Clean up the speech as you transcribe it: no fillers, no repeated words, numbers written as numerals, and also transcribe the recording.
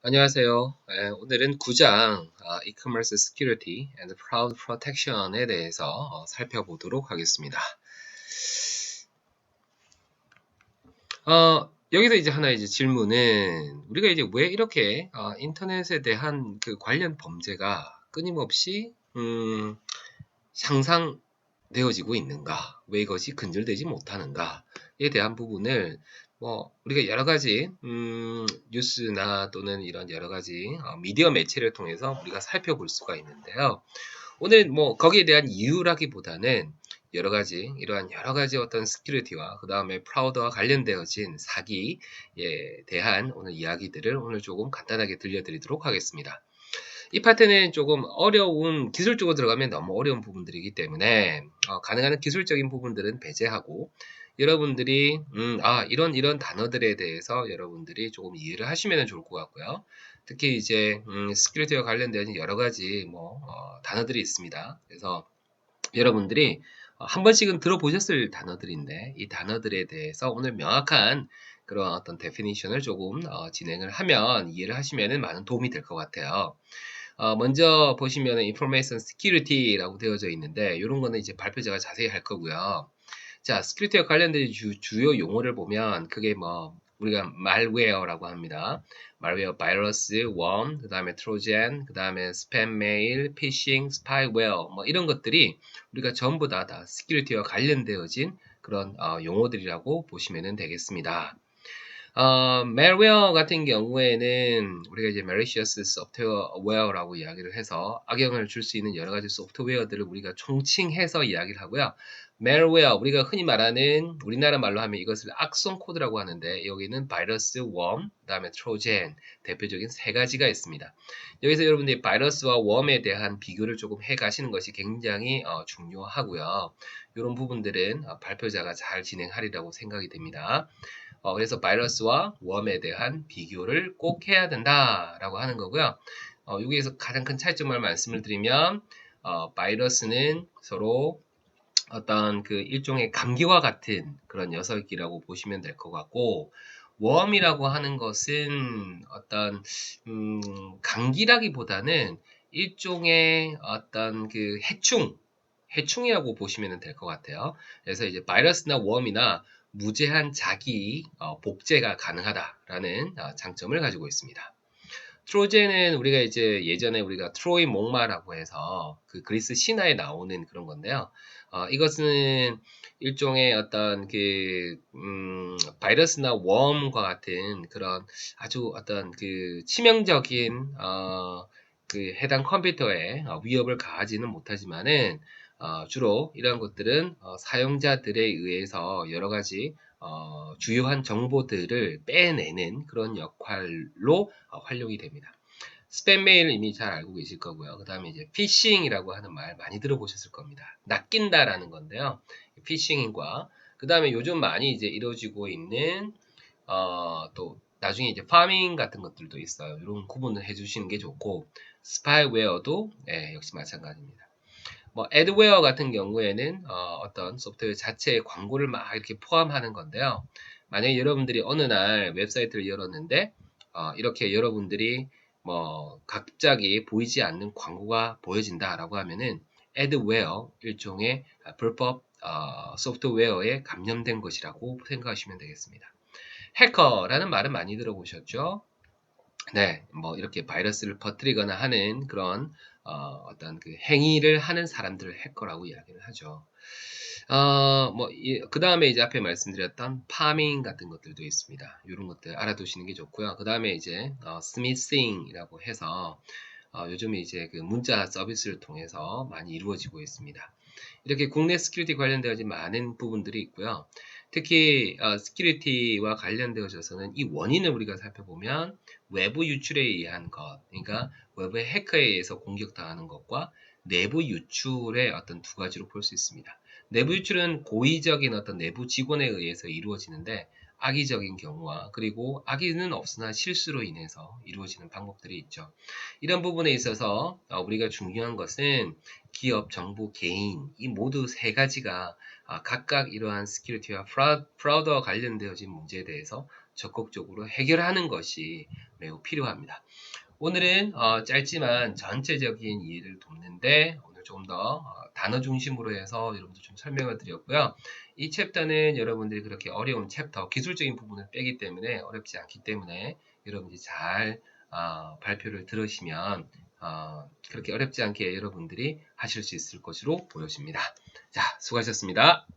안녕하세요. 오늘은 9장 E-commerce Security and Fraud Protection에 대해서 살펴보도록 하겠습니다. 여기서 이제 하나 이제 질문은 우리가 이제 왜 이렇게 인터넷에 대한 그 관련 범죄가 끊임없이 향상되어지고 있는가? 왜 이것이 근절되지 못하는가에 대한 부분을 우리가 여러 가지 뉴스나 또는 이런 여러 가지 미디어 매체를 통해서 우리가 살펴볼 수가 있는데요. 오늘 거기에 대한 이유라기보다는 이러한 여러 가지 어떤 스큐리티와 그 다음에 프라우드와 관련되어진 사기에 대한 오늘 이야기들을 오늘 조금 간단하게 들려드리도록 하겠습니다. 이 파트는 조금 어려운, 기술적으로 들어가면 너무 어려운 부분들이기 때문에 가능한 기술적인 부분들은 배제하고 여러분들이 이런 단어들에 대해서 여러분들이 조금 이해를 하시면 좋을 것 같고요. 특히 이제 스큐리티와 관련된 여러 가지 단어들이 있습니다. 그래서 여러분들이 한 번씩은 들어보셨을 단어들인데 이 단어들에 대해서 오늘 명확한 그런 어떤 데피니션을 조금 진행을 하면 이해를 하시면 많은 도움이 될 것 같아요. 먼저 보시면 Information Security라고 되어져 있는데 이런 거는 이제 발표 제가 자세히 할 거고요. 자, 스크립트와 관련된 주요 용어를 보면 그게 우리가 말웨어라고 합니다. 말웨어, 바이러스, 웜, 그 다음에 트로젠, 그 다음에 스팸 메일, 피싱, 스파이웨어 이런 것들이 우리가 전부 다 스큐리티와 관련되어진 그런 용어들이라고 보시면 되겠습니다. malware 같은 경우에는 우리가 이제 malicious software라고 이야기를 해서 악영향을 줄 수 있는 여러 가지 소프트웨어들을 우리가 총칭해서 이야기를 하고요. malware, 우리가 흔히 말하는 우리나라 말로 하면 이것을 악성 코드라고 하는데 여기는 바이러스, 웜, 그 다음에 트로젠 대표적인 세 가지가 있습니다. 여기서 여러분들이 바이러스와 웜에 대한 비교를 조금 해 가시는 것이 굉장히 중요하고요. 이런 부분들은 발표자가 잘 진행하리라고 생각이 됩니다. 그래서 바이러스와 웜에 대한 비교를 꼭 해야 된다라고 하는 거고요. 여기에서 가장 큰 차이점을 말씀을 드리면 바이러스는 서로 어떤 그 일종의 감기와 같은 그런 녀석이라고 보시면 될 것 같고 웜이라고 하는 것은 어떤 감기라기보다는 일종의 어떤 그 해충이라고 보시면 될 것 같아요. 그래서 이제 바이러스나 웜이나 무제한 자기 복제가 가능하다라는 장점을 가지고 있습니다. 트로젠은 우리가 이제 예전에 우리가 트로이 목마라고 해서 그 그리스 신화에 나오는 그런 건데요. 이것은 일종의 어떤 그 바이러스나 웜과 같은 그런 아주 어떤 그 치명적인 그 해당 컴퓨터에 위협을 가하지는 못하지만은 주로 이러한 것들은 사용자들에 의해서 여러 가지 주요한 정보들을 빼내는 그런 역할로 활용이 됩니다. 스팸 메일 이미 잘 알고 계실 거고요. 그 다음에 이제 피싱이라고 하는 말 많이 들어보셨을 겁니다. 낚인다라는 건데요. 피싱과 그 다음에 요즘 많이 이제 이루어지고 있는 또 나중에 이제 파밍 같은 것들도 있어요. 이런 구분을 해주시는 게 좋고 스파이웨어도 역시 마찬가지입니다. 애드웨어 같은 경우에는 어떤 소프트웨어 자체의 광고를 막 이렇게 포함하는 건데요. 만약에 여러분들이 어느 날 웹사이트를 열었는데 이렇게 여러분들이 갑자기 보이지 않는 광고가 보여진다라고 하면은 애드웨어 일종의 불법 소프트웨어에 감염된 것이라고 생각하시면 되겠습니다. 해커라는 말은 많이 들어보셨죠? 네, 이렇게 바이러스를 퍼뜨리거나 하는 그런 어떤 그 행위를 하는 사람들을 해커라고 이야기를 하죠. 그 다음에 이제 앞에 말씀드렸던 파밍 같은 것들도 있습니다. 이런 것들 알아두시는 게 좋고요. 그 다음에 이제 스미싱이라고 해서 요즘 이제 그 문자 서비스를 통해서 많이 이루어지고 있습니다. 이렇게 국내 스큐리티 관련되어진 많은 부분들이 있고요. 특히 스큐리티와 관련되어져서는 이 원인을 우리가 살펴보면 외부 유출에 의한 것, 그러니까 외부의 해커에 의해서 공격당하는 것과 내부 유출의 어떤 두 가지로 볼 수 있습니다. 내부 유출은 고의적인 어떤 내부 직원에 의해서 이루어지는데 악의적인 경우와 그리고 악의는 없으나 실수로 인해서 이루어지는 방법들이 있죠. 이런 부분에 있어서 우리가 중요한 것은 기업, 정부, 개인 이 모두 세 가지가 각각 이러한 스큐리티와 프라우드와 관련되어진 문제에 대해서 적극적으로 해결하는 것이 매우 필요합니다. 오늘은 짧지만 전체적인 이해를 돕는데 오늘 조금 더 단어 중심으로 해서 여러분들 좀 설명을 드렸고요. 이 챕터는 여러분들이 그렇게 어려운 챕터, 기술적인 부분을 빼기 때문에 어렵지 않기 때문에 여러분들이 잘 발표를 들으시면 그렇게 어렵지 않게 여러분들이 하실 수 있을 것으로 보여집니다. 자, 수고하셨습니다.